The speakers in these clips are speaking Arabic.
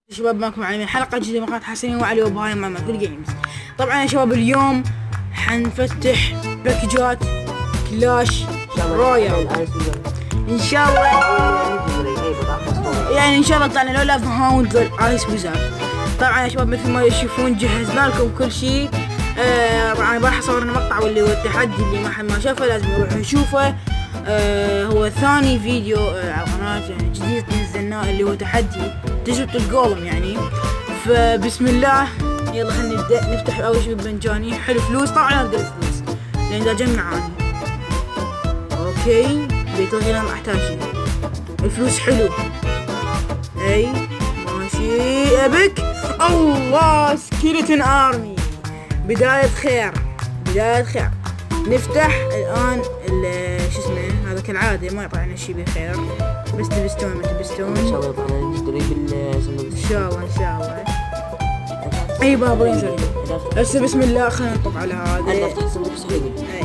شباب معكم معلمين حلقة جديدة من قناة حسين وعلي وبهاي مع كل جيمز. طبعا يا شباب اليوم حنفتح باكجات كلاش رويال ان شاء الله. يعني ان شاء الله طلعنا لو لاف هاوند والايس ويزارد. طبعا يا شباب مثل ما تشوفون جهزنا لكم كل شيء. طبعا راح اصور مقطع واللي هو التحدي اللي ما حد ما شافه لازم يروح يشوفه. هو ثاني فيديو على القناة يعني جديد نزلناه اللي هو تحدي تجربة الجولم يعني. فبسم الله يلا خلينا نبدأ. نفتح أول شيء بمجاني حلو فلوس. طبعا أبدأ الفلوس لأن إذا جمعاني أوكي بيتغير ما أحتاج شيء. الفلوس حلو أي ماشي. أبك الله سكيلتون آرمي بداية خير بداية خير. نفتح الآن شو اسمه هذا كالعادة ما يطلعنا شيء بخير بس تبستون ما تبستون ان شاء الله يطلعنا نشتري بالصندوق ان شاء الله ان شاء الله. اي بابا ينزل هسه بسم الله خلينا نطب على هذا. انا افتح الصندوق سحيبي اي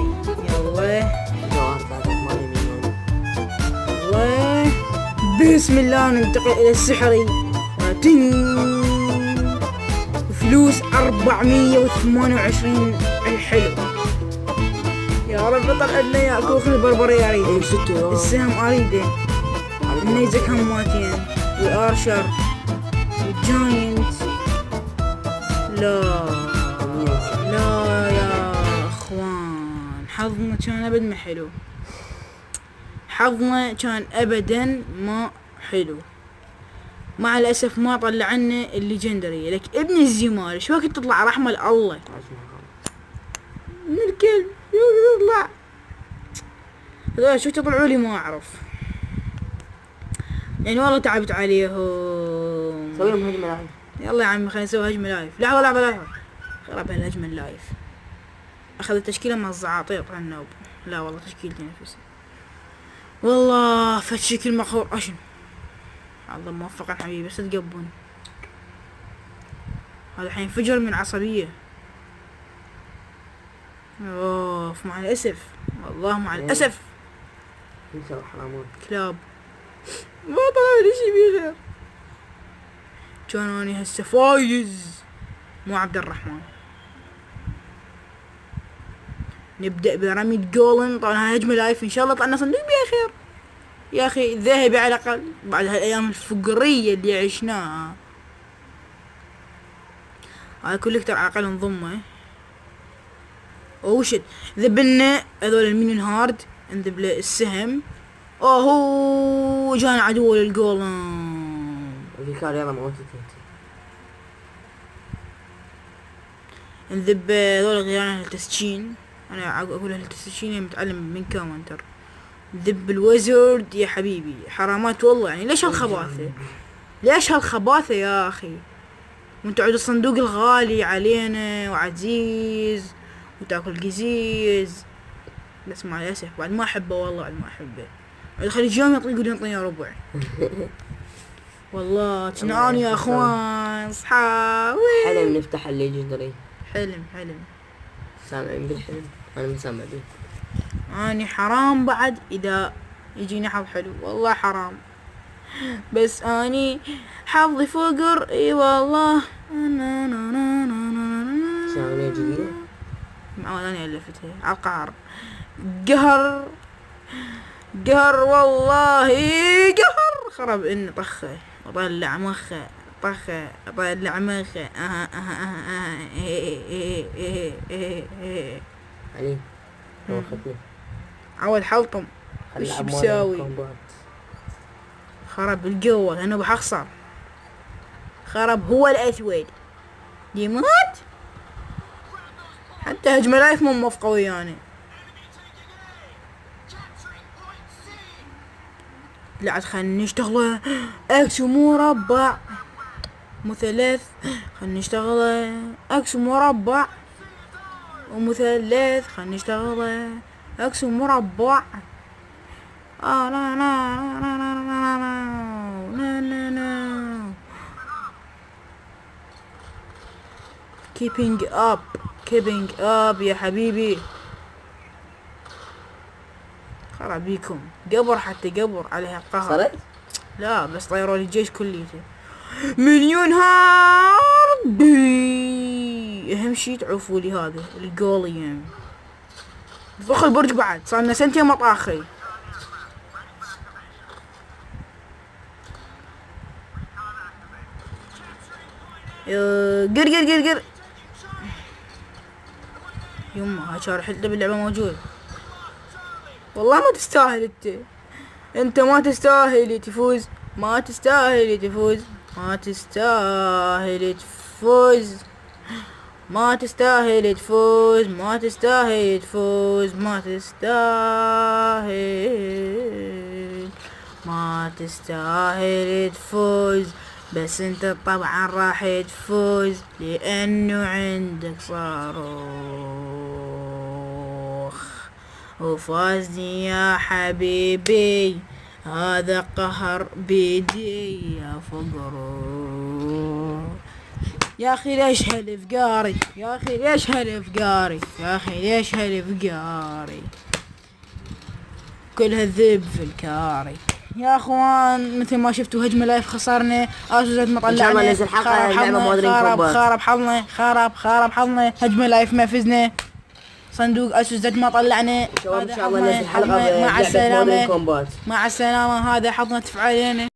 يلا جوار 3 مليون. الله بسم الله ننتقل الى السحري. فلوس 428 الحلو يا رب طلع لنا يا كوخ البربري اريد السهم اريده النيزك هماتين والارشر والجاينت. لا لا يا اخوان حظنا كان ابد ما حلو. حظنا كان ابدا ما حلو. مع الاسف ما طلع لنا الليجندري. لك ابن الزمار شو وقت تطلع رحمه الله من الكلب يطلع هذول شو تطلعوا لي ما اعرف يعني والله تعبت عليهم. سوي لهم هجمه لايف. يلا يا عمي خلينا نسوي هجمه لايف. لحظه خرب هالهجمه اللايف. اخذ التشكيله مع الزعاطيط عنوب. لا والله تشكيلتي نفسي والله فتشكل مخور اشن. الله موفقا حبيبي بس تقبون هذا حينفجر من عصبيه. اوف مع الاسف والله مع الاسف نسوي حرامون كلاب ما طلع لي شي بخير. كان اني هسه فايز مو عبد الرحمن. نبدأ برمي جولن. طبعا هاي هجمة لايف ان شاء الله طلعنا صندوق بيها خير يا اخي ذهبي على الاقل بعد هالايام الفقرية اللي عشناها. هذا كوليكتر على الاقل نضمه. اوه شت ذبلنا هذول المينيون هارد نذب له السهم. هو جانا عدو للجولم. الكار يلا موتت نذب هذول غيران التسجين. انا اقول التسجين متعلم من كاونتر. نذب الويزرد يا حبيبي حرامات والله يعني. ليش هالخباثة ليش هالخباثة يا اخي وانت عود الصندوق الغالي علينا وعزيز وتاكل قزيز. بس مع الاسف بعد ما احبه والله بعد ما احبه. خلي يوم يطلقون ربع والله كنا يا اخوان صحاب حلم نفتح الليجندري. حلم سامعين بالحلم انا مسامع به. اني حرام بعد اذا يجيني حظ حلو والله حرام. بس اني حظي فقر اي والله. سامعين جديدة معود اني الفتها على القهر. قهر والله قهر. خرب اني طخه وطلع مخه طخه طلع مخه. علي اخذني عود حلطم وش بساوي. خرب القوة انا بحخسر. خرب هو الاسود يموت. حتى هجمة لايف مو موفقة وياني. لا خلنا نشتغل اكس ومربع مثلث. خلنا نشتغل اكس ومربع ومثلث. خلنا نشتغل اكس ومربع. لا لا لا لا لا لا لا لا. keeping up يا حبيبي. خرب بيكم قبر حتى قبر عليها قهر. صرت لا بس طيروا لي الجيش كليته. مليون هاربي. اهم شي تعرفوا لي هذا الجوليوم. طخ البرج بعد صار لنا سنتين مطاخي. قر يما هاي شارح انت باللعبة موجود. والله ما تستاهل انت ما تستاهل تفوز، ما تستاهل تفوز، ما تستاهل تفوز، ما تستاهل تفوز، ما تستاهل تفوز، ما تستاهل، ما تستاهل تفوز، بس انت طبعا راح تفوز لانه عندك صاروخ. وفازني يا حبيبي، هذا قهر بيدي يا فقرو. يا اخي ليش هالافقاري، يا اخي ليش هالافقاري، يا اخي ليش هالافقاري، كل هالذب في الكاري. يا اخوان مثل ما شفتوا هجمة لايف خسرنا، اسوس ما طلعنا، خرب حظنا، خرب حظنا، هجمة لايف ما فزنا، صندوق اسوس ما طلعنا. ان شاء الله ننزل حلقة مع السلامة، كومبات. مع السلامة، هذا حظنا تفعلنا.